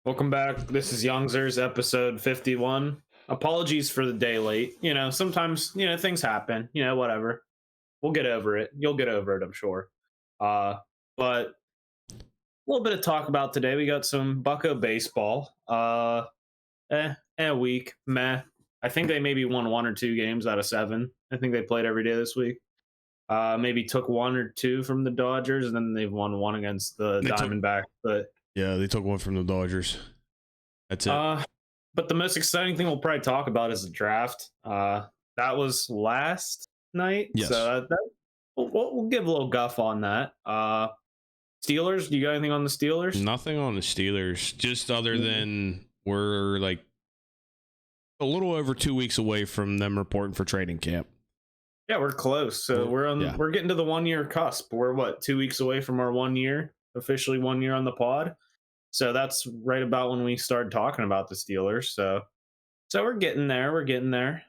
Welcome back. This is Youngzers, episode 51. Apologies for the day late. Sometimes, things happen, whatever. We'll get over it. You'll get over it, I'm sure. Uh, but a little bit of talk about today. We got some Bucko baseball. Week. Meh. I think they maybe won one or two games out of seven. I think they played every day this week. Maybe took one or two from the Dodgers, and then they've won one against the Diamondbacks. Yeah, they took one from the Dodgers. That's it. But the most exciting thing we'll probably talk about is the draft. That was last night. Yes. So we'll give a little guff on that. Steelers, do you got anything on the Steelers? Nothing on the Steelers, just other than we're like a little over 2 weeks away from them reporting for training camp. Yeah, we're close. So we're getting to the 1 year cusp. We're 2 weeks away from our 1 year, officially 1 year on the pod. So that's right about when we started talking about the Steelers. So we're getting there. We're getting there.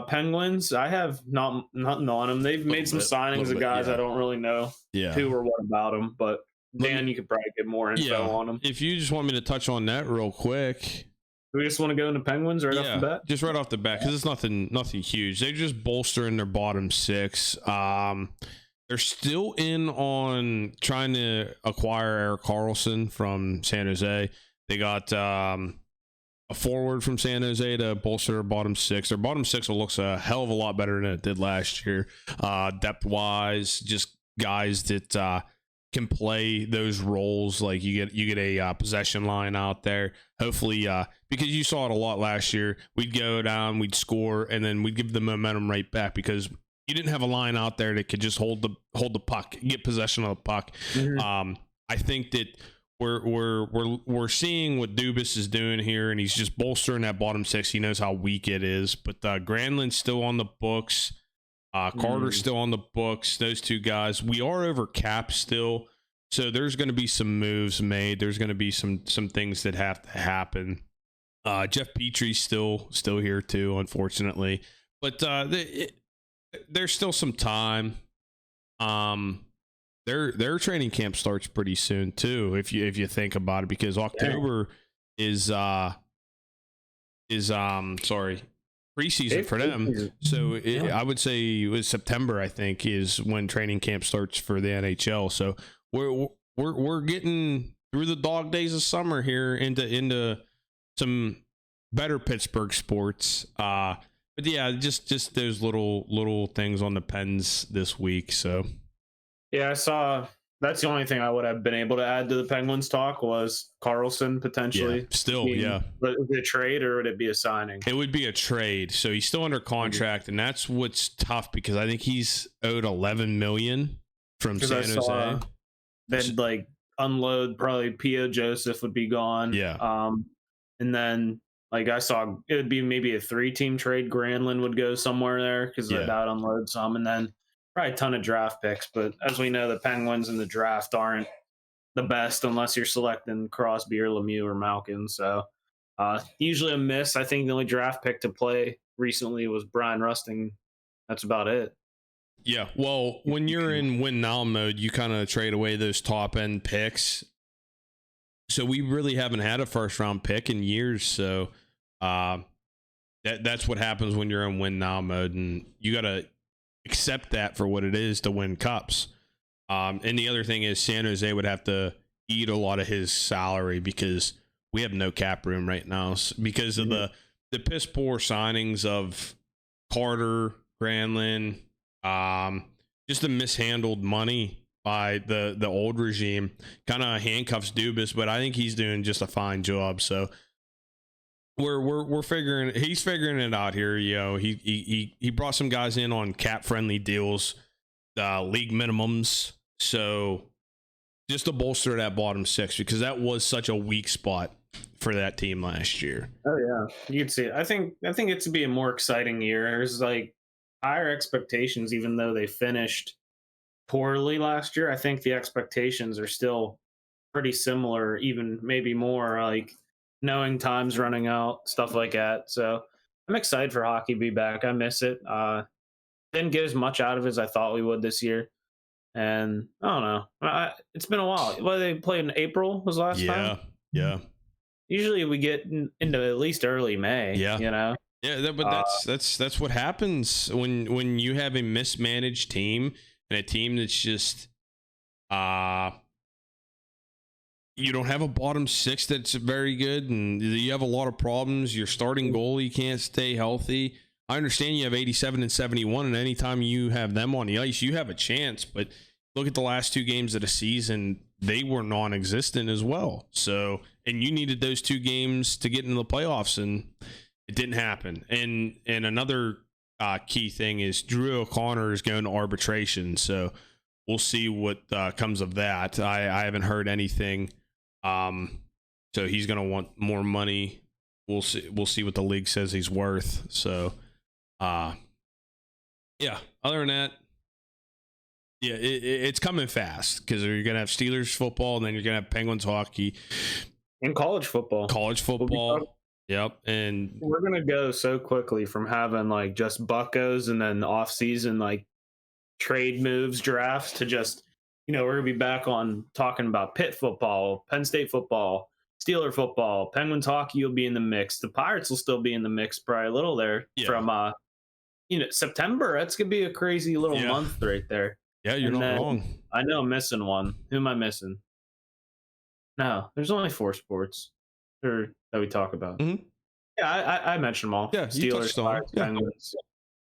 Penguins, I have nothing on them. They've made some signings of guys I don't really know who or what about them. But Dan, you could probably get more info on them. If you just want me to touch on that real quick. We just want to go into Penguins right off the bat? Just right off the bat, because it's nothing huge. They're just bolstering their bottom six. They're still in on trying to acquire Eric Carlson from San Jose. They got a forward from San Jose to bolster their bottom six. Their bottom six looks a hell of a lot better than it did last year. Depth-wise, just guys that can play those roles. Like you get a possession line out there. Hopefully, because you saw it a lot last year, we'd go down, we'd score, and then we'd give the momentum right back because you didn't have a line out there that could just hold the puck, get possession of the puck. Mm-hmm. I think that we're seeing what Dubas is doing here, and he's just bolstering that bottom six. He knows how weak it is, but Granlund's still on the books. Carter's still on the books. Those two guys. We are over cap still, so there's going to be some moves made. There's going to be some things that have to happen. Jeff Petry's still here too, unfortunately, but there's still some time. Their training camp starts pretty soon too, if you think about it, because October is preseason for them. So I would say it was September, I think, is when training camp starts for the NHL. So we're getting through the dog days of summer here into some better Pittsburgh sports. But yeah, just those little things on the Pens this week. So yeah, I saw. That's the only thing I would have been able to add to the Penguins talk was Carlson potentially. But would it a trade or would it be a signing? It would be a trade. So he's still under contract, and that's what's tough because I think he's owed $11 million from San Jose. They'd unload probably P.O. Joseph would be gone. Yeah. And then I saw it would be maybe a 3-team trade. Granlund would go somewhere there because that would unload some, and then probably a ton of draft picks. But as we know, the Penguins in the draft aren't the best unless you're selecting Crosby or Lemieux or Malkin. So usually a miss. I think the only draft pick to play recently was Brian Rusting. That's about it. Yeah, well, when you're in win now mode, you kind of trade away those top end picks. So we really haven't had a first round pick in years. So that's what happens when you're in win now mode, and you got to accept that for what it is to win cups. And the other thing is San Jose would have to eat a lot of his salary because we have no cap room right now because of the piss poor signings of Carter, Granlund, just the mishandled money by the old regime kind of handcuffs Dubas, but I think he's doing just a fine job. So we're he's figuring it out here. You know, he brought some guys in on cap friendly deals, league minimums. So just to bolster that bottom six, because that was such a weak spot for that team last year. Oh yeah, you could see it. I think it's to be a more exciting year. There's higher expectations, even though they finished poorly last year. I think the expectations are still pretty similar, even maybe more, knowing time's running out, stuff like that. So I'm excited for hockey to be back. I miss it. Didn't get as much out of it as I thought we would this year. And I don't know. It's been a while. What, they played in April was last time? Yeah. Usually we get into at least early May. Yeah. You know. Yeah, but Uh, that's what happens when you have a mismanaged team and a team that's just you don't have a bottom six that's very good, and you have a lot of problems. Your starting goalie can't stay healthy. I understand you have 87 and 71, and anytime you have them on the ice, you have a chance. But look at the last 2 games of the season; they were non-existent as well. So, and you needed those 2 games to get into the playoffs, and it didn't happen. And another key thing is Drew O'Connor is going to arbitration, so we'll see what comes of that. I haven't heard anything. So he's going to want more money. We'll see what the league says he's worth. So, yeah, other than that, yeah, it's coming fast because you're going to have Steelers football, and then you're going to have Penguins hockey. in college football. Yep. And We're going to go so quickly from having like just buckos and then off season, like trade moves, drafts to just, we're going to be back on talking about Pitt football, Penn State football, Steeler football, Penguins hockey will be in the mix. The Pirates will still be in the mix probably a little there from, September. That's going to be a crazy little month right there. Yeah, you're not wrong. I know I'm missing one. Who am I missing? No, there's only 4 sports that we talk about. Mm-hmm. Yeah, I mentioned them all. Yeah, Steelers, Pirates, Penguins,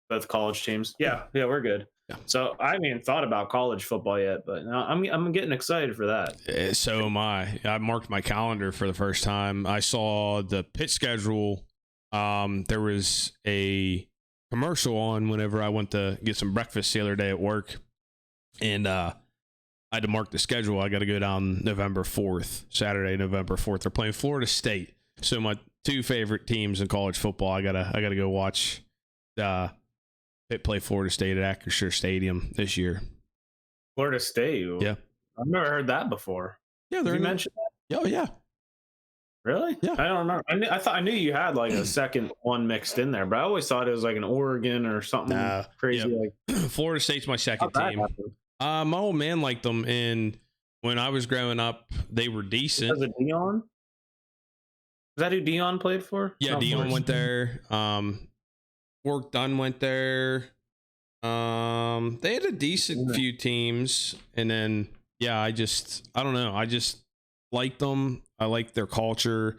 both college teams. Yeah, we're good. Yeah. So I haven't even thought about college football yet, but I'm getting excited for that. So am I. I marked my calendar for the first time. I saw the Pitt schedule. There was a commercial on whenever I went to get some breakfast the other day at work, and I had to mark the schedule. I got to go down November 4th, Saturday, November 4th. They're playing Florida State. So my 2 favorite teams in college football. I gotta go watch Pitt play Florida State at Acrisure Stadium this year. Florida State. Yeah, I've never heard that before. Yeah, you mentioned that. Oh yeah. Really? Yeah. I don't know. I knew you had like a second one mixed in there, but I always thought it was like an Oregon or something crazy. Like Florida State's my second team. My old man liked them, and when I was growing up, they were decent. Was it Dion? Is that who Dion played for? Yeah, Dion went there. Work Dunn went there. They had a decent few teams, and then I don't know. I just liked them. I like their culture.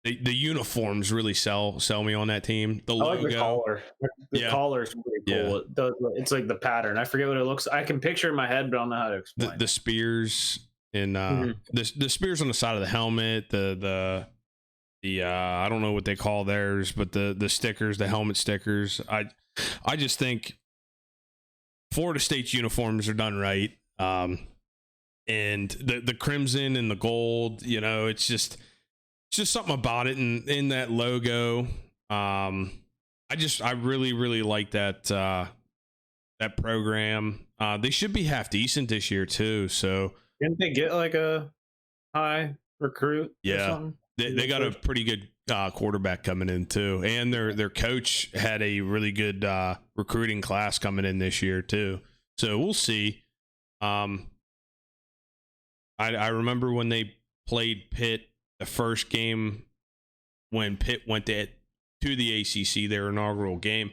The uniforms really sell me on that team. The logo, like the collar. The collar's pretty cool. It's like the pattern. I forget what it looks. I can picture it in my head, but I don't know how to explain. The spears and the spears on the side of the helmet. The I don't know what they call theirs, but the stickers, the helmet stickers. I just think Florida State's uniforms are done right. And the crimson and the gold, it's just something about it, and in that logo. I really, really like that program. They should be half decent this year too. So didn't they get like a high recruit? Yeah, they got a pretty good quarterback coming in too, and their coach had a really good recruiting class coming in this year too. So we'll see. I remember when they played Pitt the first game when Pitt went to the ACC, their inaugural game,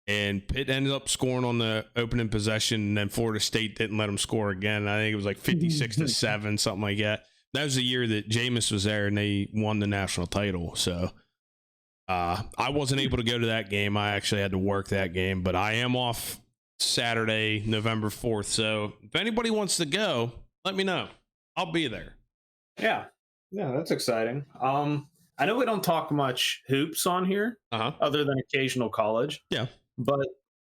and Pitt ended up scoring on the opening possession, and then Florida State didn't let them score again. I think it was like 56-7, something like that. That was the year that Jameis was there, and they won the national title. So I wasn't able to go to that game. I actually had to work that game, but I am off Saturday, November 4th. So if anybody wants to go, let me know. I'll be there. Yeah, that's exciting. I know we don't talk much hoops on here, other than occasional college. Yeah, but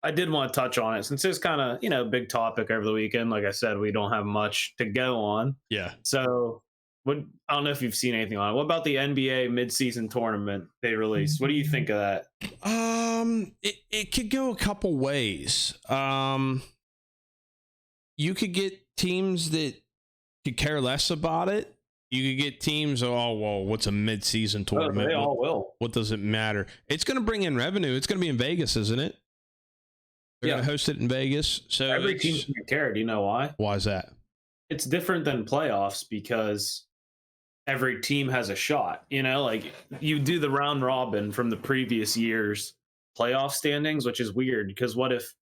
I did want to touch on it since it's kind of big topic over the weekend. Like I said, we don't have much to go on. Yeah. So, I don't know if you've seen anything on it. What about the NBA midseason tournament they released? What do you think of that? It could go a couple ways. You could get teams that could care less about it. You could get teams, what's a mid-season tournament? They all will. What does it matter? It's going to bring in revenue. It's going to be in Vegas, isn't it? They're going to host it in Vegas. So every team's going to care. Do you know why? Why is that? It's different than playoffs because every team has a shot. Like you do the round robin from the previous year's playoff standings, which is weird because what if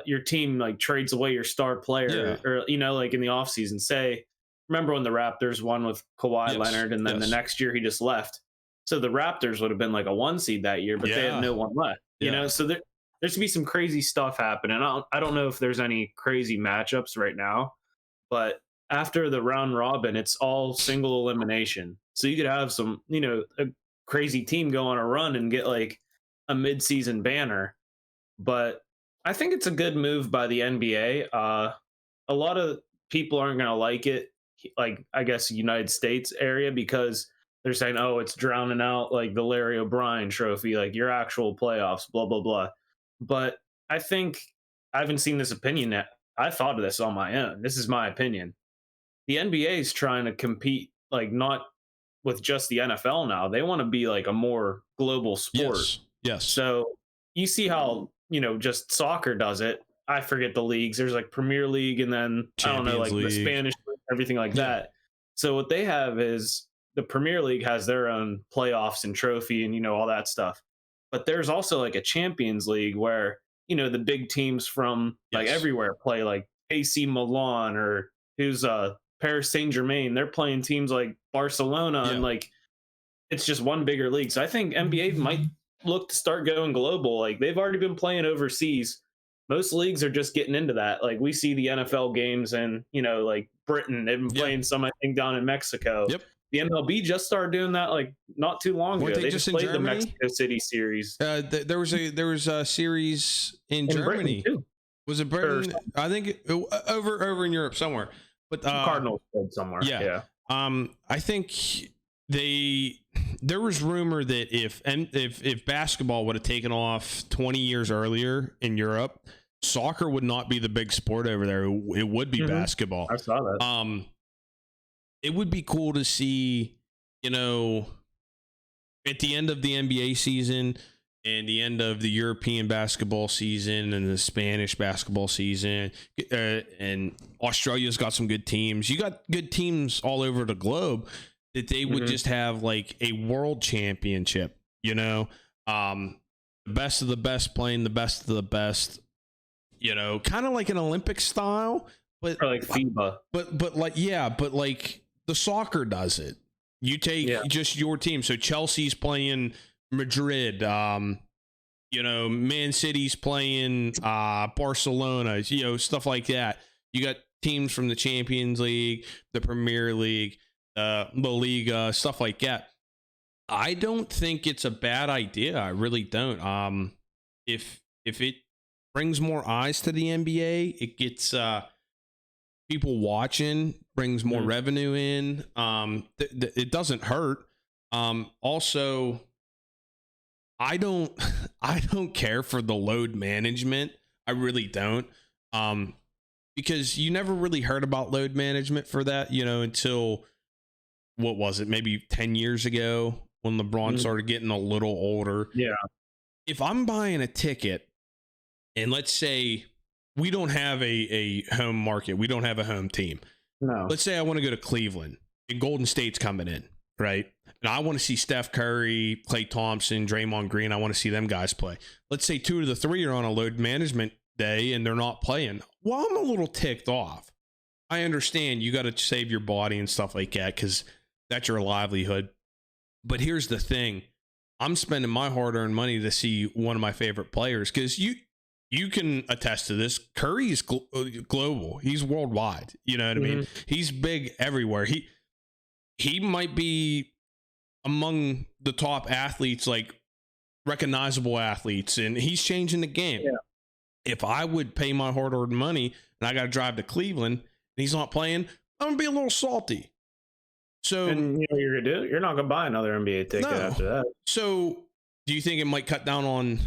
your team like trades away your star Yeah. player or like in the offseason, say, remember when the Raptors won with Kawhi Yes. Leonard and then the Yes. next year he just left. So the Raptors would have been like a 1 seed that year, but they had Yeah. no one left. Yeah. So there's to be some crazy stuff happening. I don't know if there's any crazy matchups right now, but after the round robin, it's all single elimination. So you could have some, a crazy team go on a run and get like a midseason banner. But I think it's a good move by the NBA. A lot of people aren't going to like it, like I guess United States area, because they're saying, "Oh, it's drowning out like the Larry O'Brien Trophy, like your actual playoffs." Blah blah blah. But I think I haven't seen this opinion yet. I thought of this on my own. This is my opinion. The NBA is trying to compete, like not with just the NFL now. They want to be like a more global sport. Yes. Yes. So you see how, just soccer does it. I forget the leagues. There's like Premier League and then I don't know, Champions like the League. Spanish league, everything like Yeah. that. So what they have is the Premier League has their own playoffs and trophy and all that stuff. But there's also like a Champions League where, the big teams from like Yes. everywhere play, like AC Milan or who's Paris Saint Germain. They're playing teams like Barcelona and Yeah. like it's just one bigger league. So I think NBA might look to start going global. Like they've already been playing overseas. Most leagues are just getting into that. Like we see the NFL games and, like Britain, they've been Yeah. playing some, I think, down in Mexico. Yep. The MLB just started doing that like not too long Weren't ago. they They just just in played the Germany? Mexico City series There was a series in in Britain Germany. too. Was it Or Britain? I think over in Europe somewhere. But Cardinals played somewhere. yeah. Yeah. I think there was rumor that if basketball would have taken off 20 years earlier in Europe, soccer would not be the big sport over there. It would be basketball. I saw that. It would be cool to see, at the end of the NBA season and the end of the European basketball season and the Spanish basketball season, and Australia's got some good teams. You got good teams all over the globe that they would just have like a world championship, the best of the best playing the best of the best, kind of like an Olympic style, but Or like FIBA. but like the soccer does it. You take just your team. So Chelsea's playing Madrid, Man City's playing Barcelona, stuff like that. You got teams from the Champions League, the Premier League, La Liga, stuff like that. I don't think it's a bad idea. I really don't. If it brings more eyes to the NBA, it gets people watching, brings more revenue in. It doesn't hurt. Also, I don't care for the load management. I really don't. Because you never really heard about load management for that, until what was it? Maybe 10 years ago when LeBron started getting a little older. Yeah. If I'm buying a ticket and let's say we don't have a home market, we don't have a home team. No. Let's say I want to go to Cleveland and Golden State's coming in, right? And I want to see Steph Curry, Klay Thompson, Draymond Green. I want to see them guys play. Let's say 2 of the 3 are on a load management day and they're not playing. Well, I'm a little ticked off. I understand you got to save your body and stuff like that because that's your livelihood. But here's the thing. I'm spending my hard-earned money to see one of my favorite players because you can attest to this. Curry is global. He's worldwide. You know what I mean? He's big everywhere. He might be among the top athletes, like recognizable athletes, and he's changing the game. Yeah. If I would pay my hard-earned money and I got to drive to Cleveland and he's not playing, I'm gonna be a little salty. So, and you know what you're gonna do? You're not gonna buy another NBA ticket after that. So, do you think it might cut down on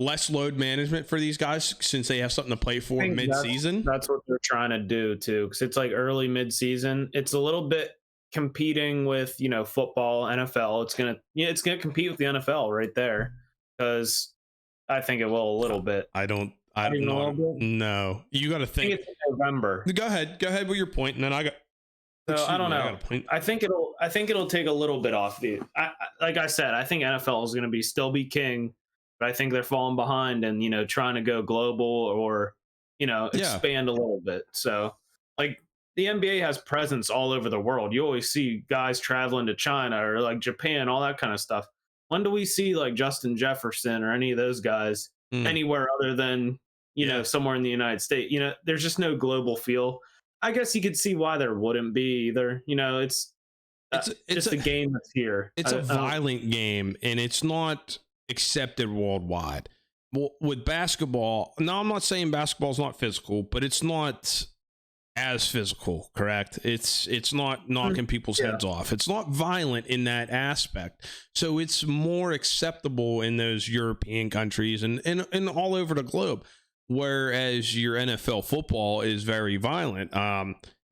less load management for these guys since they have something to play for mid-season? That's what they're trying to do too, because it's like early mid-season. It's a little bit competing with football, NFL. It's gonna compete with the NFL right there, because I think it will a little bit. I don't know. No, you got to think. I think it's November. Go ahead with your point, and then I got So I Excuse don't me, I know. got a point. I think it'll take a little bit off the. Like I said, I think NFL is going to still be king, but I think they're falling behind and trying to go global or Yeah, expand a little bit. So like the NBA has presence all over the world. You always see guys traveling to China or like Japan, all that kind of stuff. When do we see like Justin Jefferson or any of those guys mm, anywhere other than yeah. somewhere in the United States? There's just no global feel. I guess you could see why there wouldn't be either. It's It's just a a game that's here. it's a I don't. violent game, and it's not accepted worldwide. Well, with basketball, no, I'm not saying basketball is not physical, but it's not as physical, correct? It's not knocking people's Yeah, heads off. It's not violent in that aspect. So it's more acceptable in those European countries and all over the globe. Whereas your NFL football is very violent.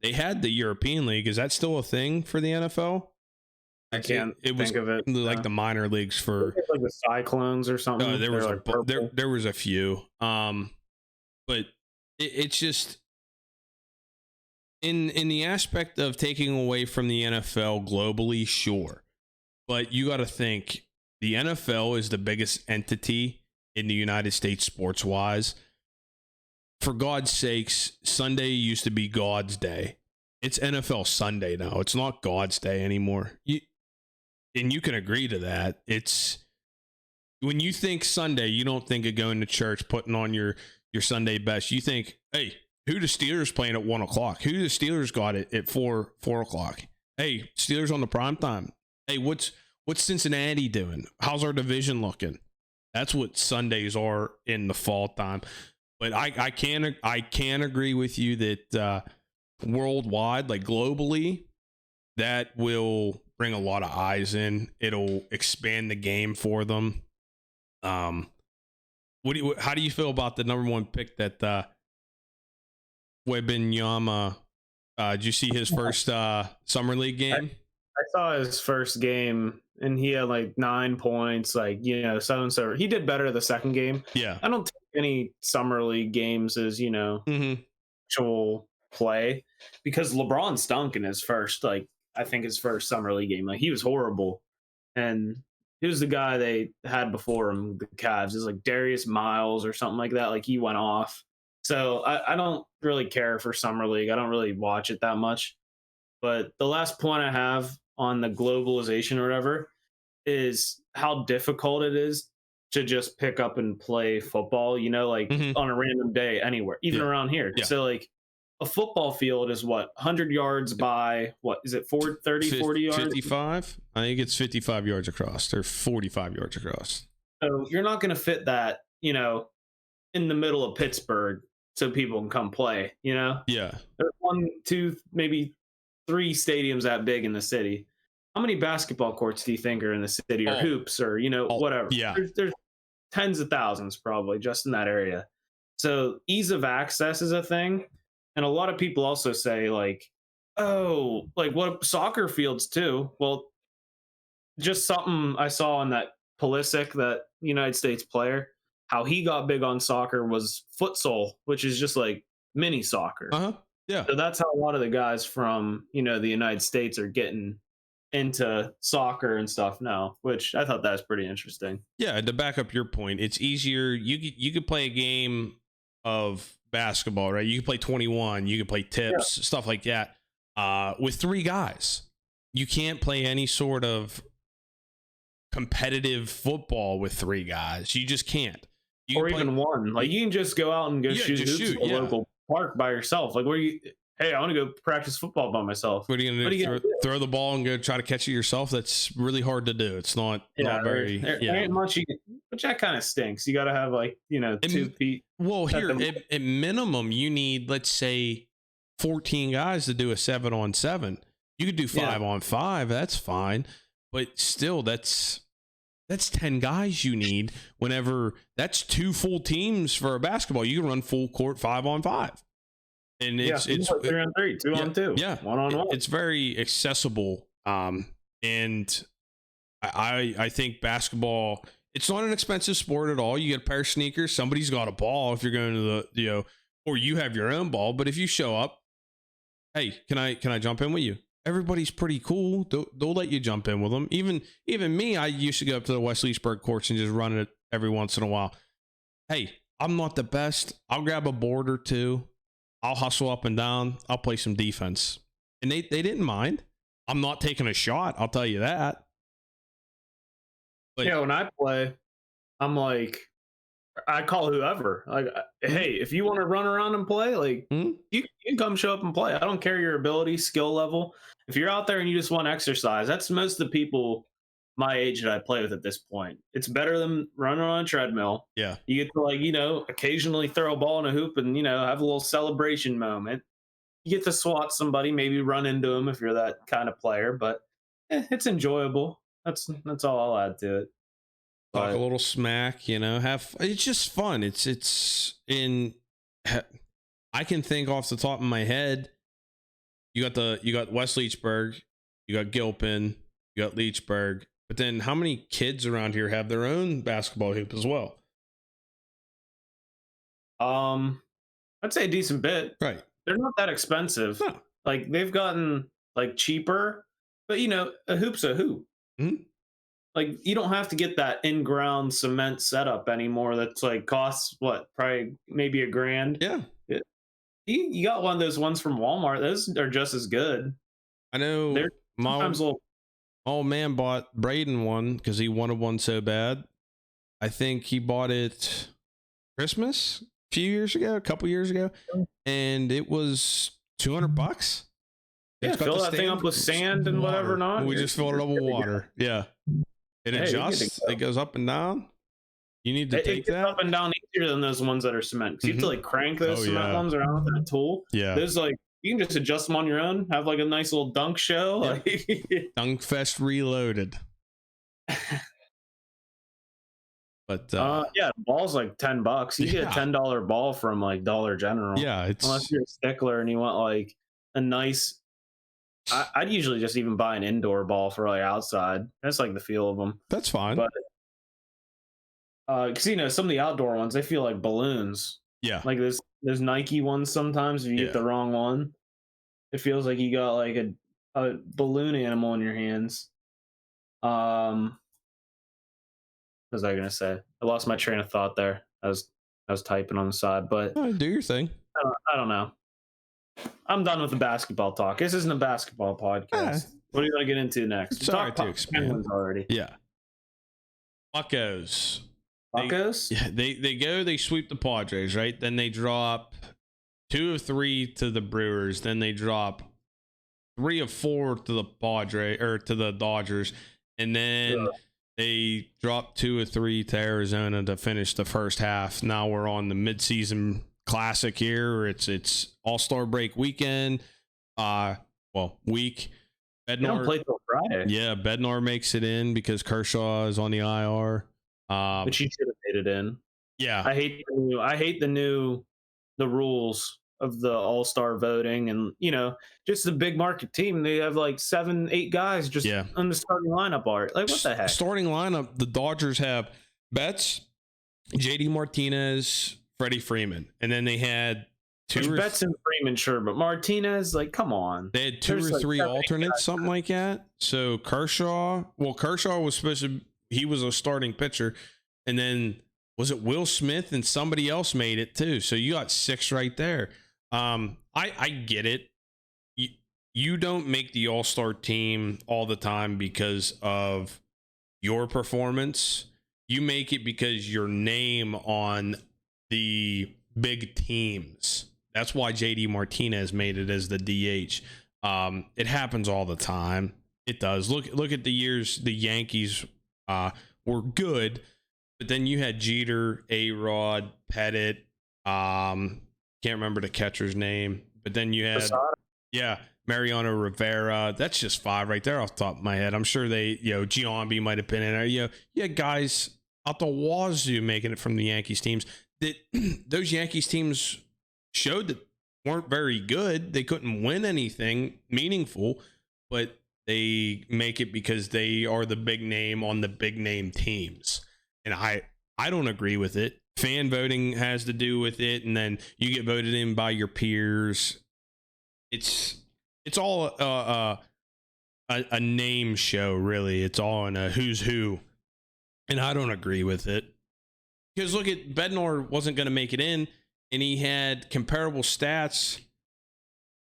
They had the European League. Is that still a thing for the NFL? I can't It was think of it. like the minor leagues for It's like the Cyclones or something. there They're was like purple. there was a few. But it's just in the aspect of taking away from the NFL globally, sure. But you got to think the NFL is the biggest entity in the United States sports wise. For God's sakes, Sunday used to be God's day. It's NFL Sunday now. It's not God's day anymore. And you can agree to that. It's when you think Sunday, you don't think of going to church, putting on your Sunday best. You think, hey, who the Steelers playing at 1:00? Who the Steelers got it at 4:00? Hey, Steelers on the prime time. Hey, what's Cincinnati doing? How's our division looking? That's what Sundays are in the fall time. But I can agree with you that worldwide, like globally, that will bring a lot of eyes in. It'll expand the game for them. How do you feel about the number one pick that Wembanyama? Did you see his first summer league game? I saw his first game and he had like 9 points, like so and so. He did better the second game. Yeah. I don't take any summer league games as Mm-hmm. actual play because LeBron stunk in his first, like I think his first summer league game. Like he was horrible, and he was the guy they had before him, the Cavs. Is like Darius Miles or something like that. Like he went off. So I don't really care for summer league. I don't really watch it that much. But the last point I have on the globalization or whatever is how difficult it is to just pick up and play football, like Mm-hmm. on a random day anywhere, even Yeah. around here. Yeah. So like a football field is what 100 yards by what is it 40 yards? 55? I think it's 55 yards across. Or 45 yards across. So you're not going to fit that, in the middle of Pittsburgh so people can come play, Yeah. There's one, two, maybe three stadiums that big in the city. How many basketball courts do you think are in the city, or hoops, or whatever? Yeah. There's tens of thousands probably just in that area. So ease of access is a thing, and a lot of people also say like, oh, like what soccer fields too. Well, just something I saw on that Pulisic, that United States player, how he got big on soccer was futsal, which is just like mini soccer. Uh-huh. Yeah. So that's how a lot of the guys from the United States are getting into soccer and stuff now, which I thought that was pretty interesting. Yeah, to back up your point, it's easier. You could play a game of basketball, right? You could play 21, you could play tips, stuff like that, with three guys. You can't play any sort of competitive football with three guys. You just can't. Or even one. Like you can just go out and go shoot hoops at a local park by yourself. Like hey, I want to go practice football by myself. What are you gonna do? Throw the ball and go try to catch it yourself? That's really hard to do. It's not very. There ain't much which that kind of stinks. You got to have like 2 feet. Well, here at minimum, you need, let's say, 14 guys to do a 7-on-7. You could do 5-on-5. That's fine, but still, that's 10 guys you need. Whenever that's 2 full teams for a basketball, you can run full court 5-on-5. And it's 3-on-3, 2-on-2, 1-on-1. It's very accessible, and I think basketball. It's not an expensive sport at all. You get a pair of sneakers. Somebody's got a ball if you're going to the or you have your own ball. But if you show up, Hey, can I jump in with you? Everybody's pretty cool. They'll let you jump in with them. Even me, I used to go up to the West Leesburg courts and just run it every once in a while. Hey, I'm not the best. I'll grab a board or two. I'll hustle up and down. I'll play some defense. And they didn't mind. I'm not taking a shot, I'll tell you that. But Yeah, when I play, I'm like, I call whoever. Like, hey, if you want to run around and play, like, you can come show up and play. I don't care your ability, skill level. If you're out there and you just want exercise, that's most of the people my age that I play with at this point. It's better than running on a treadmill. yeah, You get to, like, occasionally throw a ball in a hoop and, have a little celebration moment. You get to swat somebody, maybe run into them if you're that kind of player, but it's enjoyable. That's all I'll add to it. talk a But little smack, have it's just fun. It's in I can think off the top of my head. You got West Leechburg, you got Gilpin, you got Leechburg, but then how many kids around here have their own basketball hoop as well? I'd say a decent bit. Right. They're not that expensive. No. Like, they've gotten, like, cheaper, but a hoop's a hoop. Mhm. Like, you don't have to get that in-ground cement setup anymore. That's like costs what, probably maybe $1,000. Yeah. You got one of those ones from Walmart. Those are just as good. I know They're my sometimes a little. old man bought Braden one because he wanted one so bad. I think he bought it Christmas a couple years ago, and it was $200. Yeah, fill that thing up with sand and whatever not. We just filled it up with water. Yeah. It adjusts. It goes up and down. You need to take it that up and down easier than those ones that are cement. 'Cause you have to, like, crank those cement ones around with that tool. Yeah. Those, like, you can just adjust them on your own. Have, like, a nice little dunk show. Yeah. Like, Dunk Fest Reloaded. But yeah, the ball's like $10. You get a $10 ball from, like, Dollar General. Yeah, unless you're a stickler and you want, like, a nice. I'd usually just even buy an indoor ball for, like, outside. That's like the feel of them. That's fine. But because some of the outdoor ones, they feel like balloons. Yeah. Like, there's Nike ones sometimes. If you get the wrong one, it feels like you got, like, a balloon animal in your hands. What was I gonna say? I lost my train of thought there. I was typing on the side, but do your thing. I don't know. I'm done with the basketball talk. This isn't a basketball podcast. What do you want to get into next? Sorry to expand. Penguins already. Yeah. Buccos. Buccos? They sweep the Padres, right? Then they drop 2 of 3 to the Brewers. Then they drop 3 of 4 to the to the Dodgers. And then they drop 2 of 3 to Arizona to finish the first half. Now we're on the midseason classic here. It's All-Star break weekend. Week. Bednar don't play till Friday. Yeah, Bednar makes it in because Kershaw is on the IR. But she should have made it in. Yeah. I hate the rules of the All-Star voting, and just the big market team. They have like 7-8 guys just on the starting lineup art. Like, what the heck? Starting lineup, the Dodgers have Betts, JD Martinez, Freddie Freeman, and then they had Betts and Freeman, sure, but Martinez, like, come on. They had 2 or 3 alternates, something like that. So Kershaw he was a starting pitcher, and then was it Will Smith and somebody else made it too. So you got 6 right there. I get it. You don't make the All-Star team all the time because of your performance. You make it because your name on the big teams. That's why JD Martinez made it as the DH. It happens all the time. It does. Look at the years the Yankees were good, but then you had Jeter, A-Rod, Pettit. Can't remember the catcher's name, but then you had Mariano Rivera. That's just 5 right there off the top of my head. I'm sure Giambi might have been in there. You had guys out the wazoo making it from the Yankees teams. That those Yankees teams showed that weren't very good. They couldn't win anything meaningful, but they make it because they are the big name on the big name teams. And I don't agree with it. Fan voting has to do with it, and then you get voted in by your peers. it's all a name show, really. It's all in a who's who, and I don't agree with it. Because look at Bednar wasn't going to make it in, and he had comparable stats,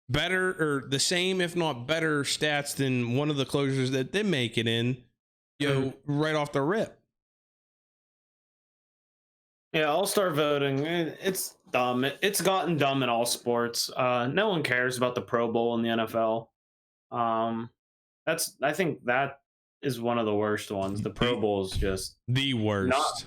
better or the same, if not better stats than one of the closers that did make it in, right off the rip. Yeah, All-Star voting, it's dumb. It's gotten dumb in all sports. No one cares about the Pro Bowl in the NFL. I think that is one of the worst ones. The Pro Bowl is just the worst. Not,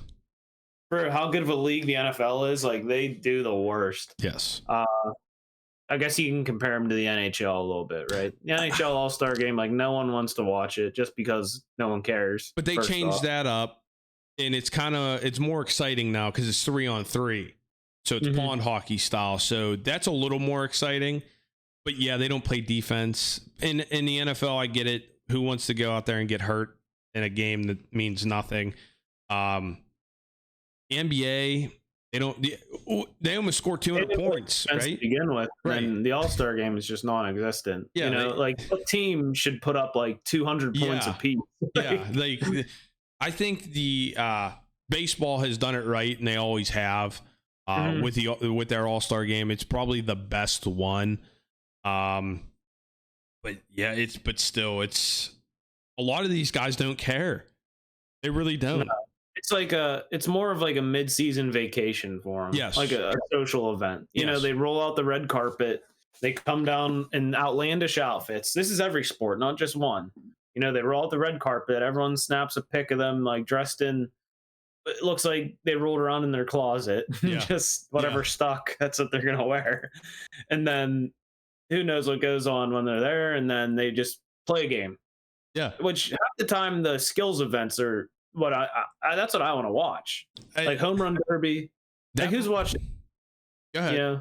for how good of a league the NFL is, like, they do the worst. Yes. I guess you can compare them to the NHL a little bit, right? The NHL All-Star game, like, no one wants to watch it just because no one cares. But they changed that up, and it's more exciting now because it's 3-on-3. So it's pond hockey style. So that's a little more exciting. But yeah, they don't play defense. In the NFL, I get it. Who wants to go out there and get hurt in a game that means nothing? The NBA, they almost score 200 points, right? To begin with, right. And the All-Star game is just non-existent. Yeah, like a team should put up like 200 points apiece. Yeah, like I think the baseball has done it right, and they always have with their All-Star game. It's probably the best one. But yeah, it's a lot of these guys don't care. They really don't. No. It's more of like a mid-season vacation for them. Yes. Like a social event. You know, they roll out the red carpet. They come down in outlandish outfits. This is every sport, not just one. You know, they roll out the red carpet. Everyone snaps a pic of them, like, dressed in, it looks like they rolled around in their closet. Just whatever stuck. That's what they're going to wear. And then who knows what goes on when they're there. And then they just play a game. Yeah. Which half the time the skills events are what I that's what I want to watch. Like home run derby. Like, who's watching? Go ahead. Yeah.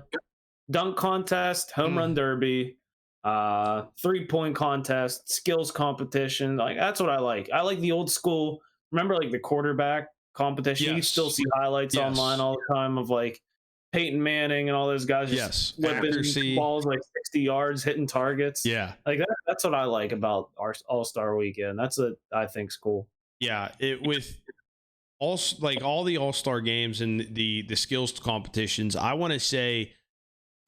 Dunk contest, home run derby, 3-point contest, skills competition. Like, that's what I like. I like the old school. Remember, like, the quarterback competition? Yes. You still see highlights online all the time of, like, Peyton Manning and all those guys just whipping balls like 60 yards, hitting targets. Yeah. Like, that's what I like about our All-Star weekend. That's what I think's cool. Yeah, with all the All-Star games and the skills competitions, I want to say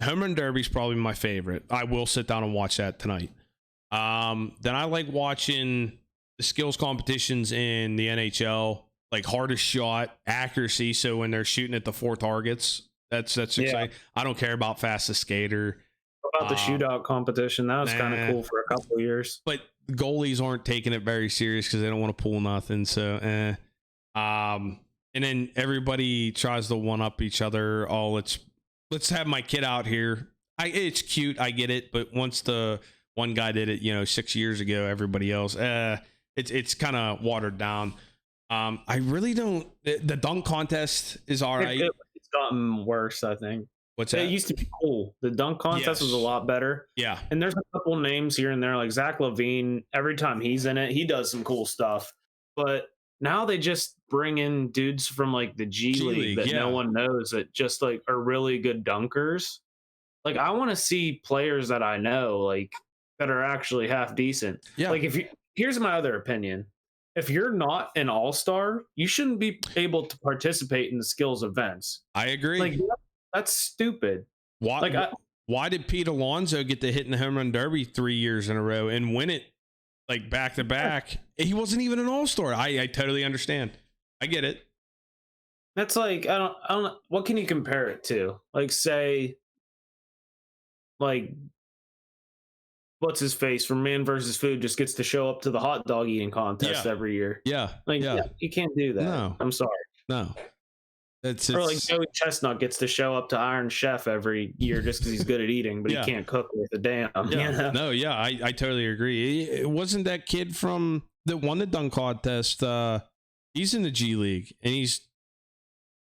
home run derby is probably my favorite. I will sit down and watch that tonight. Then I like watching the skills competitions in the NHL, like hardest shot, accuracy. So when they're shooting at the 4 targets, that's exciting. I don't care about fastest skater. About the shootout competition, that was kind of cool for a couple of years. But goalies aren't taking it very serious because they don't want to pull nothing. So, and then everybody tries to one up each other. Oh, let's have my kid out here. It's cute, I get it. But once the one guy did it, 6 years ago, everybody else, it's kind of watered down. I really don't. The dunk contest is all right. It's gotten worse, I think. What's that? It used to be cool. The dunk contest was a lot better. Yeah. And there's a couple names here and there, like Zach LaVine. Every time he's in it, he does some cool stuff. But now they just bring in dudes from like the G League that no one knows that just like are really good dunkers. Like, I want to see players that I know, like, that are actually half decent. Yeah. Like, here's my other opinion. If you're not an all-star, you shouldn't be able to participate in the skills events. I agree. Like, that's stupid. Why did Pete Alonso get to hit in the home run derby 3 years in a row and win it like back to back? He wasn't even an all-star. I totally understand. I get it. That's like, I don't what can you compare it to? Like, say, like, what's his face from Man vs. Food just gets to show up to the hot dog eating contest every year. Yeah. Like, you can't do that. No. I'm sorry. No. Or like Joey Chestnut gets to show up to Iron Chef every year just because he's good at eating, but he can't cook with a damn. Yeah. No, I totally agree. It wasn't that kid from that won the dunk contest. He's in the G League, and he's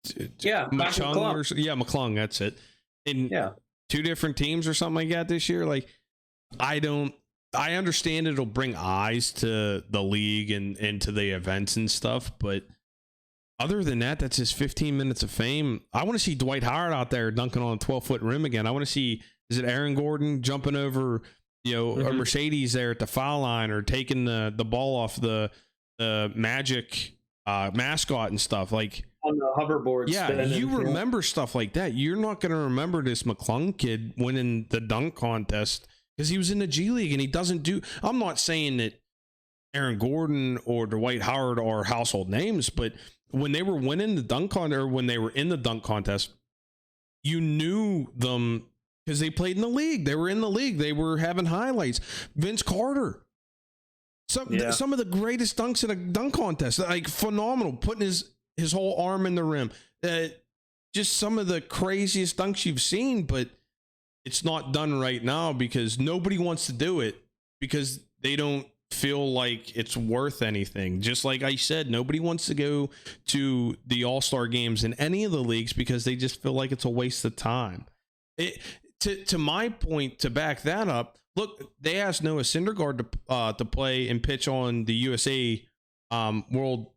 McClung. That's it. In 2 different teams or something like that this year. Like, I understand it'll bring eyes to the league and to the events and stuff, but other than that, that's his 15 minutes of fame. I want to see Dwight Howard out there dunking on a 12-foot rim again. I want to see is it Aaron Gordon jumping over, a Mercedes there at the foul line, or taking the ball off the Magic mascot and stuff, like on the hoverboard. Yeah, you remember stuff like that. You're not going to remember this McClung kid winning the dunk contest because he was in the G League and he doesn't do. I'm not saying that Aaron Gordon or Dwight Howard are household names, but when they were winning the dunk contest, or when they were in the dunk contest, you knew them because they played in the league. They were in the league. They were having highlights. Vince Carter. Some of the greatest dunks in a dunk contest, like phenomenal, putting his whole arm in the rim. Just some of the craziest dunks you've seen, but it's not done right now because nobody wants to do it because they don't feel like it's worth anything. Just like I said, nobody wants to go to the All-Star games in any of the leagues because they just feel like it's a waste of time. To my point, to back that up, look, they asked Noah Syndergaard to play and pitch on the USA World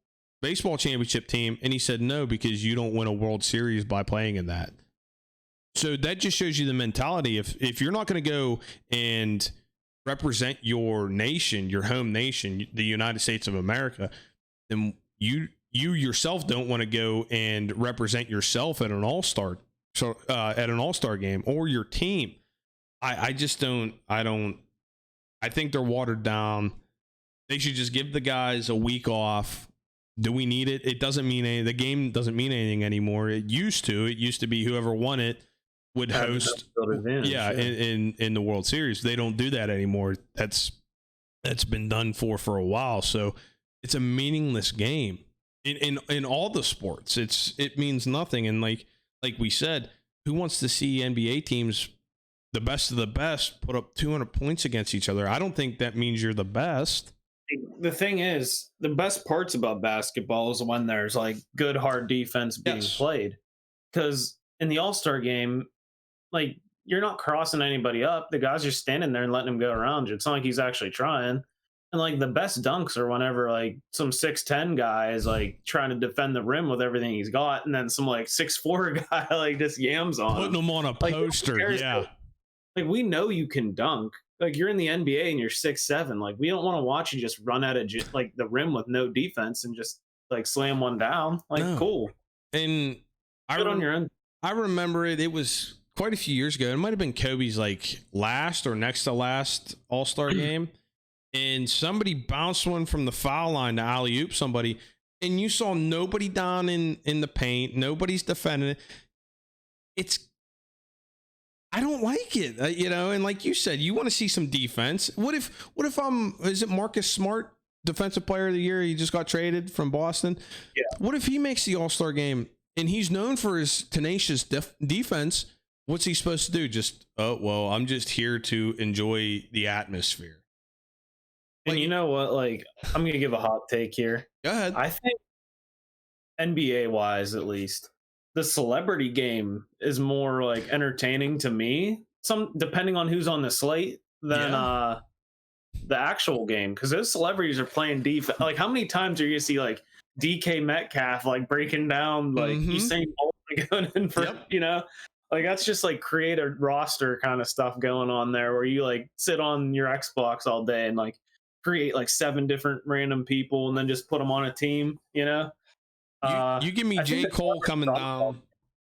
Baseball Championship team, and he said no because you don't win a World Series by playing in that. So that just shows you the mentality. If you're not going to go and represent your nation, your home nation, the United States of America, then you yourself don't want to go and represent yourself at an all-star game or your team. I just don't. I think they're watered down. They should just give the guys a week off. Do we need it? It doesn't mean anything. The game doesn't mean anything anymore. It used to be whoever won it would host. In the World Series. They don't do that anymore. That's been done for a while. So it's a meaningless game in all the sports. It means nothing. And like we said, who wants to see NBA teams, the best of the best, put up 200 points against each other? I don't think that means you're the best. The thing is, the best parts about basketball is when there's like good hard defense being played. Because in the All-Star game, like, you're not crossing anybody up. The guy's just standing there and letting him go around you. It's not like he's actually trying. And like the best dunks are whenever like some 6'10" guy is like trying to defend the rim with everything he's got, and then some like 6'4" guy like just yams on putting him on a poster. Like we know you can dunk. Like you're in the NBA and you're 6'7". Like we don't want to watch you just run at like the rim with no defense and just like slam one down. Like no. Cool. And good on your end. I remember it. It was quite a few years ago. It might have been Kobe's like last or next to last All-Star game. And somebody bounced one from the foul line to alley-oop somebody. And you saw nobody down in the paint. Nobody's defending it. I don't like it, and like you said, you want to see some defense. What if is it Marcus Smart, defensive player of the year? He just got traded from Boston. Yeah. What if he makes the All-Star game and he's known for his tenacious defense? What's he supposed to do? Just, I'm just here to enjoy the atmosphere. And you know what? Like, I'm going to give a hot take here. Go ahead. I think NBA wise, at least, the celebrity game is more like entertaining to me, depending on who's on the slate, than the actual game, because those celebrities are playing defense. Like, how many times are you gonna see like DK Metcalf like breaking down like Usain Bolt going in for like that's just like create a roster kind of stuff going on there where you like sit on your Xbox all day and like create like 7 different random people and then just put them on a team, You give me J. Cole coming down.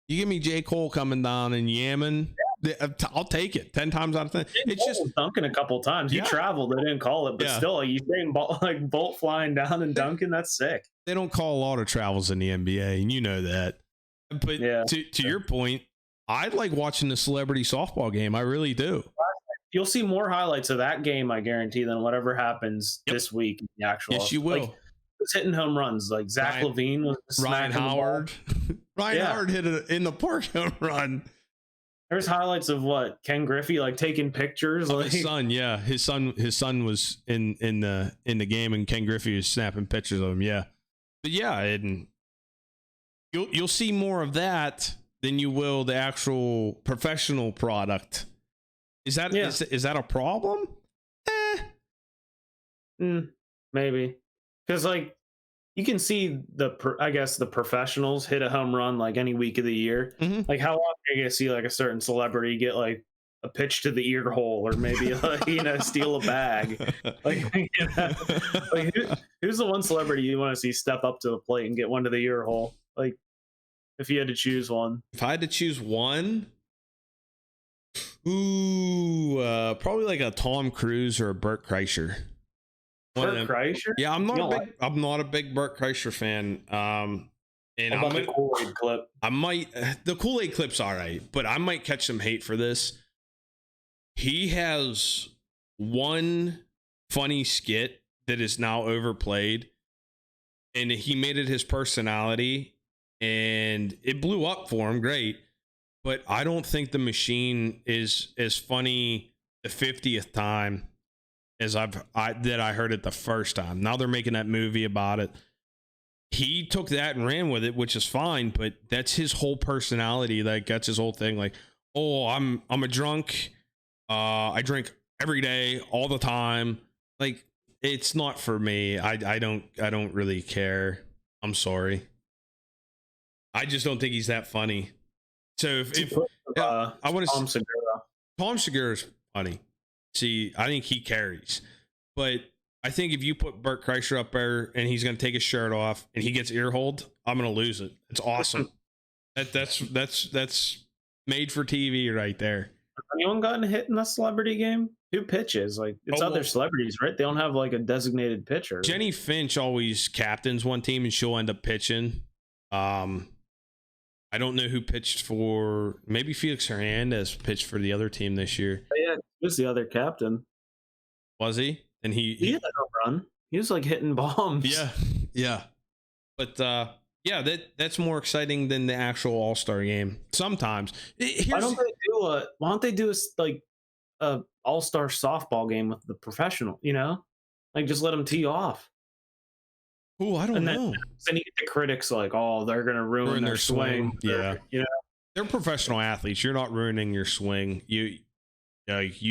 You give me J. Cole coming down and yamming. Yeah. I'll take it 10 times out of 10. It's just dunking a couple times. He traveled. They didn't call it, but still, like you saying Bolt flying down and dunking. That's sick. They don't call a lot of travels in the NBA, and you know that. But to your point, I like watching the celebrity softball game. I really do. You'll see more highlights of that game, I guarantee, than whatever happens this week in the actual. Yes, you will. Like, hitting home runs like Zach LaVine was Ryan Howard. Ryan Howard hit it in the park home run. There's highlights of what Ken Griffey like taking pictures. Of his son, his son was in the game, and Ken Griffey was snapping pictures of him. Yeah, but and you'll see more of that than you will the actual professional product. Is that is that a problem? Maybe. Because like you can see the professionals hit a home run like any week of the year. Like how often are you gonna see like a certain celebrity get like a pitch to the ear hole, or maybe steal a bag. Like, like who's the one celebrity you want to see step up to the plate and get one to the ear hole? Like, if you had to choose one. If I had to choose one, probably like a Tom Cruise or a Burt Kreischer. Burt Kreischer? Yeah, I'm not a big Burt Kreischer fan. And about the Kool-Aid clip? The Kool-Aid clip's all right, but I might catch some hate for this. He has one funny skit that is now overplayed, and he made it his personality, and it blew up for him. Great. But I don't think The Machine is as funny the 50th time as I heard it the first time. Now they're making that movie about it. He took that and ran with it, which is fine, but that's his whole personality. Like, that's his whole thing. Like, oh, I'm a drunk. I drink every day, all the time. Like, it's not for me. I don't really care. I'm sorry. I just don't think he's that funny. So I want to Tom Segura's funny. See, I think he carries, but I think if you put Burt Kreischer up there and he's going to take his shirt off and he gets ear-holed, I'm going to lose it. It's awesome. That's made for TV right there. Anyone gotten hit in the celebrity game? Who pitches? Like, it's other celebrities, right? They don't have like a designated pitcher. Jenny Finch always captains one team and she'll end up pitching. I don't know who pitched for. Maybe Felix Hernandez pitched for the other team this year. Yeah, he was the other captain. Was he? And he had a run. He was like hitting bombs. Yeah. But that's more exciting than the actual All-Star game. Sometimes. Why don't they do a All-Star softball game with the professional? Like, just let them tee off. Oh, I don't know. Then you get the critics like, oh, they're gonna ruin their swing. Yeah, they're professional athletes. You're not ruining your swing. You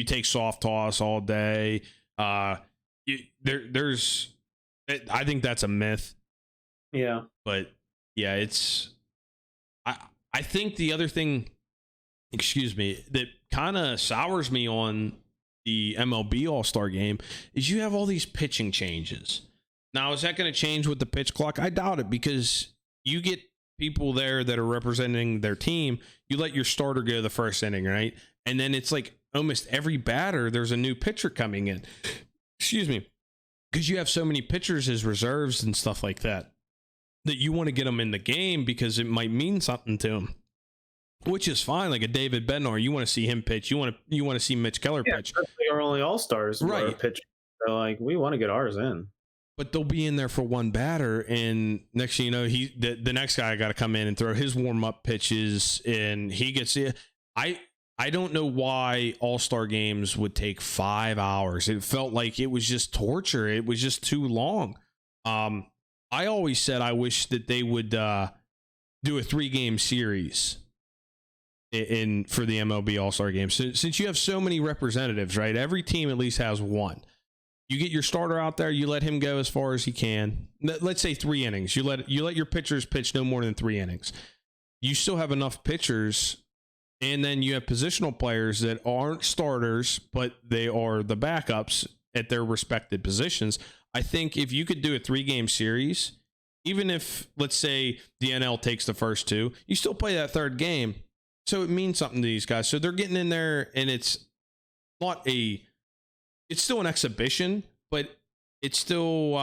take soft toss all day. There's I think that's a myth. Yeah, but yeah, it's I think the other thing, that kind of sours me on the MLB All-Star game is you have all these pitching changes. Now, is that going to change with the pitch clock? I doubt it, because you get people there that are representing their team. You let your starter go the first inning, right? And then it's like almost every batter, there's a new pitcher coming in. Because you have so many pitchers as reserves and stuff like that you want to get them in the game because it might mean something to them, which is fine. Like a David Bednar, you want to see him pitch. You want to see Mitch Keller pitch. They are only all-stars, right? Pitch. So like, we want to get ours in. But they'll be in there for one batter, and next thing you know, the next guy got to come in and throw his warm-up pitches, and he gets it. I don't know why All-Star games would take 5 hours. It felt like it was just torture. It was just too long. I always said I wish that they would do a 3-game series for the MLB All-Star game. So, since you have so many representatives, right? Every team at least has one. You get your starter out there, you let him go as far as he can. Let's say 3 innings. You let your pitchers pitch no more than 3 innings. You still have enough pitchers, and then you have positional players that aren't starters, but they are the backups at their respected positions. I think if you could do a 3-game series, even if, let's say, the NL takes the first 2, you still play that 3rd game. So it means something to these guys. So they're getting in there, and it's still an exhibition, but it's still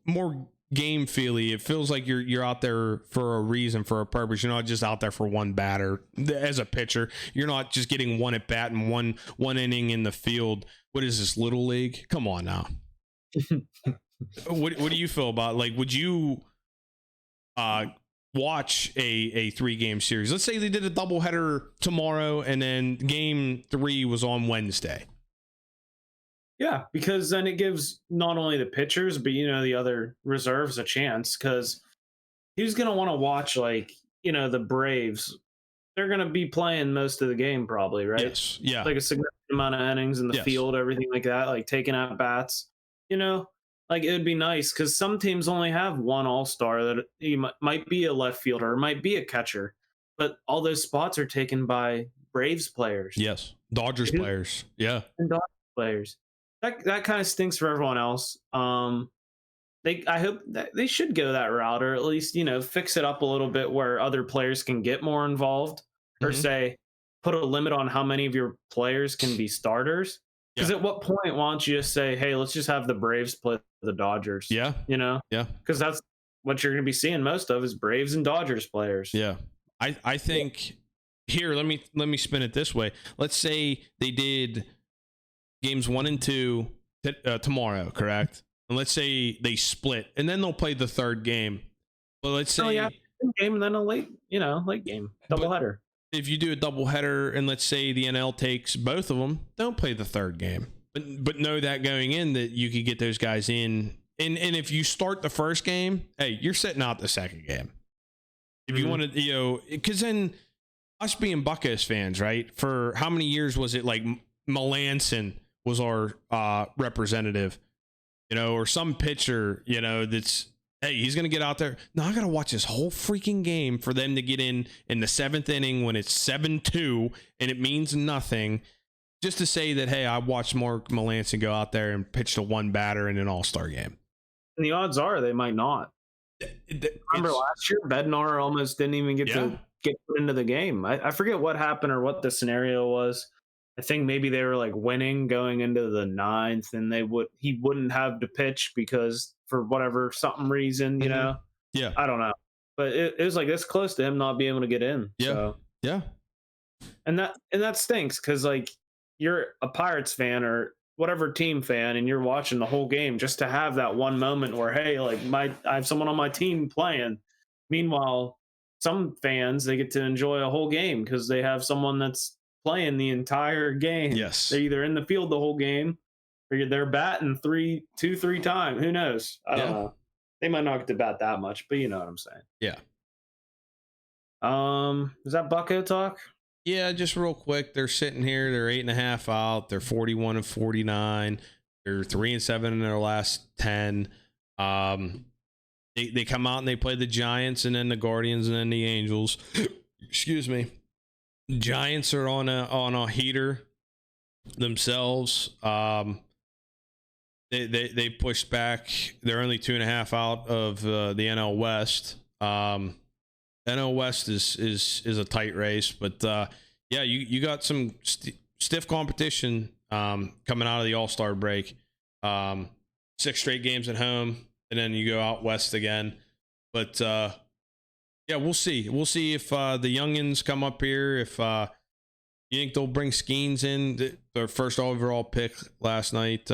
more game feely. It feels like you're out there for a reason, for a purpose. You're not just out there for one batter as a pitcher. You're not just getting one at bat and one inning in the field. What is this, Little League? Come on now. What do you feel about, like, would you watch a 3-game series? Let's say they did a doubleheader tomorrow and then game 3 was on Wednesday. Yeah, because then it gives not only the pitchers, but the other reserves a chance, because who's going to want to watch, like, the Braves? They're going to be playing most of the game probably, right? Yes. Yeah. Like a significant amount of innings in the field, everything like that, like taking at bats, like, it would be nice, because some teams only have one all-star that he might be a left fielder, or might be a catcher, but all those spots are taken by Braves players. Yes. Dodgers players. Yeah. And Dodgers players. That kind of stinks for everyone else. I hope that they should go that route, or at least fix it up a little bit where other players can get more involved, or Mhm. say put a limit on how many of your players can be starters. Because Yeah. at what point why don't you just say, hey, let's just have the Braves play the Dodgers? Yeah. Yeah. Because that's what you're going to be seeing most of is Braves and Dodgers players. Yeah. I think here, let me spin it this way. Let's say they did games 1 and 2 tomorrow, correct? And let's say they split, and then they'll play the third game. But let's say game and then a late game doubleheader. If you do a doubleheader, and let's say the NL takes both of them, don't play the third game. But know that going in that you could get those guys in. And if you start the first game, hey, you're sitting out the second game. If you want to, because then us being Buccos fans, right? For how many years was it like Melanson was our representative, or some pitcher, that's, hey, he's going to get out there. Now I got to watch this whole freaking game for them to get in the 7th inning when it's 7-2 and it means nothing, just to say that, hey, I watched Mark Melanson go out there and pitch to one batter in an all-star game. And the odds are they might not. Remember last year, Bednar almost didn't even get to get put into the game. I forget what happened or what the scenario was. I think maybe they were like winning going into the 9th, and he wouldn't have to pitch because for whatever something reason, Yeah, I don't know, but it was like this close to him not being able to get in. Yeah, so. Yeah, and that stinks because like you're a Pirates fan or whatever team fan, and you're watching the whole game just to have that one moment where, hey, like I have someone on my team playing. Meanwhile, some fans, they get to enjoy a whole game because they have someone that's playing the entire game. Yes. They're either in the field the whole game or they're batting 3 times. Who knows? I don't know. They might not get to bat that much, but you know what I'm saying. Yeah. Is that Bucko talk? Yeah, just real quick. They're sitting here. They're 8.5 out. They're 41-49. They're 3-7 in their last 10. They come out and they play the Giants and then the Guardians and then the Angels. Excuse me. Giants are on a heater themselves. They pushed back. They're only 2.5 out of the NL West. NL West is a tight race, but yeah, you got some stiff competition coming out of the All-Star break. 6 straight games at home, and then you go out west again. But yeah, we'll see. We'll see if the youngins come up here. If you think they'll bring Skeens in, their first overall pick last night.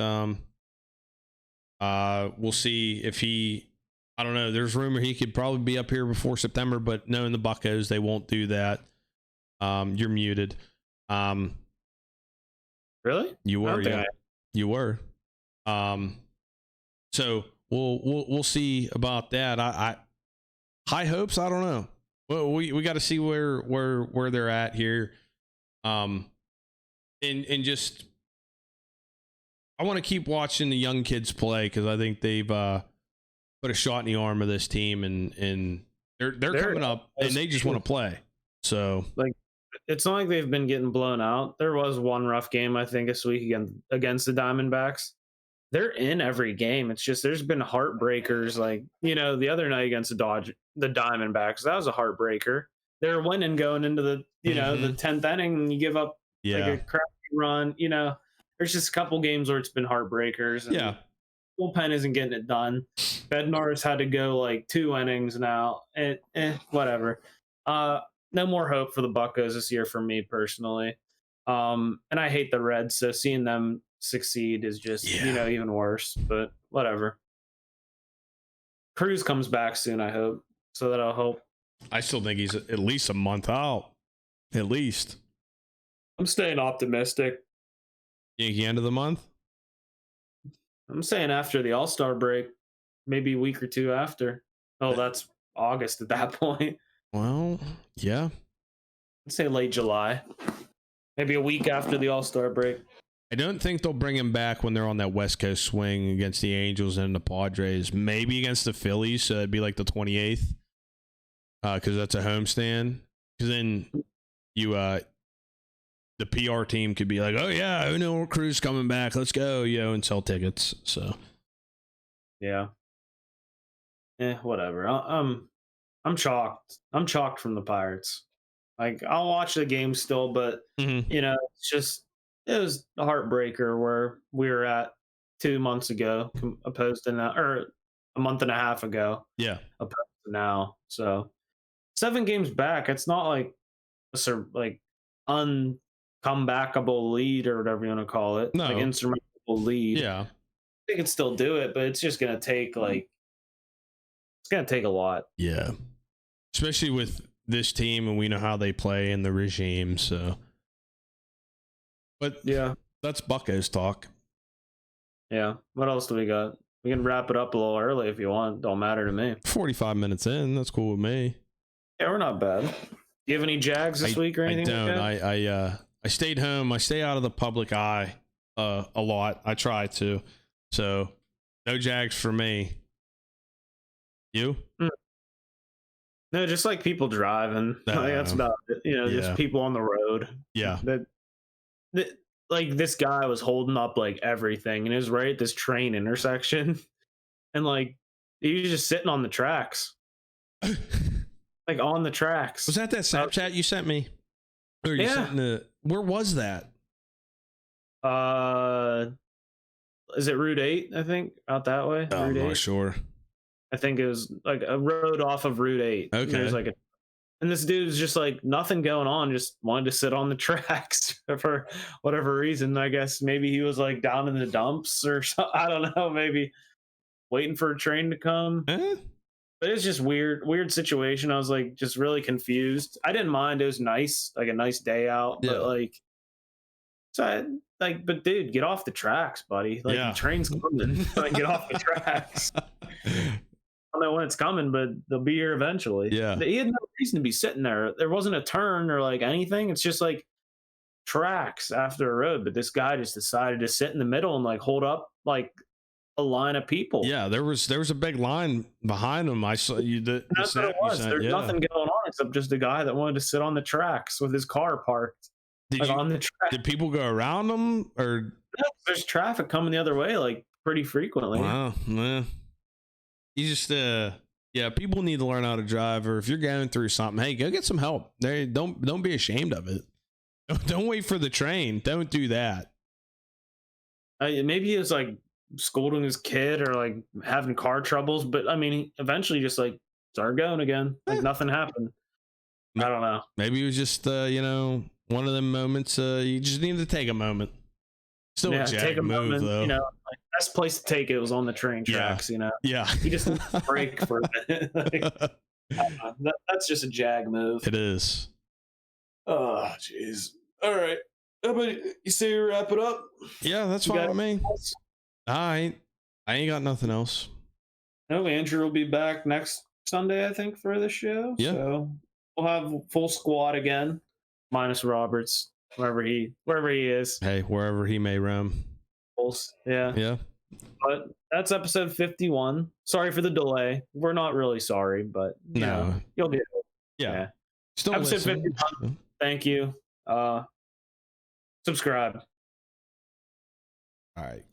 We'll see if he. I don't know. There's rumor he could probably be up here before September, but knowing the Buccos, they won't do that. You're muted. Really? You were, yeah. You were. So we'll see about that. I high hopes. I don't know. Well, we got to see where they're at here. And just I want to keep watching the young kids play because I think they've put a shot in the arm of this team, and they're coming up and they just want to play. So like, it's not like they've been getting blown out. There was one rough game, I think, this week against the Diamondbacks. They're in every game. It's just there's been heartbreakers. Like, the other night against the Diamondbacks, that was a heartbreaker. They're winning going into the the 10th inning, and you give up like a crappy run. There's just a couple games where it's been heartbreakers. And yeah. Bullpen isn't getting it done. Bednar's had to go like 2 innings now. And whatever. No more hope for the Buccos this year for me personally. And I hate the Reds, so seeing them succeed is just even worse. But whatever. Cruz comes back soon, I hope. So that'll help. I still think he's at least a month out. At least. I'm staying optimistic. Yankee end of the month? I'm saying after the All-Star break, maybe a week or 2 after. Oh, that's August at that point. Well, yeah. I'd say late July. Maybe a week after the All-Star break. I don't think they'll bring him back when they're on that West Coast swing against the Angels and the Padres. Maybe against the Phillies, so it'd be like the 28th. Because that's a homestand. Because then you the PR team could be like, oh yeah, Uno Cruz coming back, let's go, and sell tickets. So yeah, whatever. I'm shocked. I'm shocked from the Pirates. Like, I'll watch the game still, but it was a heartbreaker where we were at 2 months ago, opposed to now, or a month and a half ago, yeah, opposed to now. So 7 games back. It's not like like uncomebackable lead or whatever you want to call it, like no, insurmountable lead. yeah, They can still do it, but it's just gonna take it's gonna take a lot. yeah, especially with this team, and we know how they play in the regime. So, but Yeah. that's Buckos talk. Yeah. What else do we got? We can wrap it up a little early if you want. Don't matter to me. 45 minutes in, that's cool with me. Yeah, we're not bad. Do you have any Jags this week or anything? I don't. Like that? I stayed home. I stay out of the public eye a lot. I try to. So no Jags for me. You? No, just like people driving. Like, that's about it. Just people on the road. Yeah. That like this guy was holding up like everything, and it was right at this train intersection, and like he was just sitting on the tracks, like on the tracks. Was that Snapchat you sent me? Or you sent where was that? Is it Route 8? I think out that way. Oh, Route I'm 8? not sure. I think it was like a road off of Route 8. Okay. And there's like and this dude's just like nothing going on, just wanted to sit on the tracks for whatever reason. I guess maybe he was like down in the dumps or something. I don't know. Maybe waiting for a train to come. But it's just weird situation. I was like just really confused. I didn't mind. It was nice, like a nice day out. Yeah. But but dude, get off the tracks, buddy. Like the train's coming. Like, get off the tracks. I don't know when it's coming, but they'll be here eventually. Yeah. He had no reason to be sitting there. There wasn't a turn or like anything. It's just like tracks after a road. But this guy just decided to sit in the middle and like hold up like a line of people. Yeah, there was a big line behind him. I saw you. That's what it was. There's nothing going on except just a guy that wanted to sit on the tracks with his car parked. On the track. Did people go around him or? No, there's traffic coming the other way like pretty frequently. Wow, man. You just people need to learn how to drive, or if you're going through something, hey, go get some help. Don't be ashamed of it. Don't wait for the train. Don't do that. Maybe he was like scolding his kid or like having car troubles, but I mean, he eventually just like started going again. Like nothing happened. I don't know. Maybe it was just one of them moments. You just need to take a moment. Still a take a move, though. Like, best place to take it was on the train tracks. Yeah. He just needs a break for a minute. That's just a Jag move. It is. Oh, jeez. All right. How about you say you wrap it up? Yeah, that's fine with me. I ain't got nothing else. No, Andrew will be back next Sunday, I think, for the show. Yeah. So we'll have full squad again, minus Roberts, wherever he is. Hey, wherever he may roam. Yeah. Yeah. But that's episode 51. Sorry for the delay. We're not really sorry, but you'll get it. Yeah. Still episode listening. 51. Thank you. Subscribe. All right.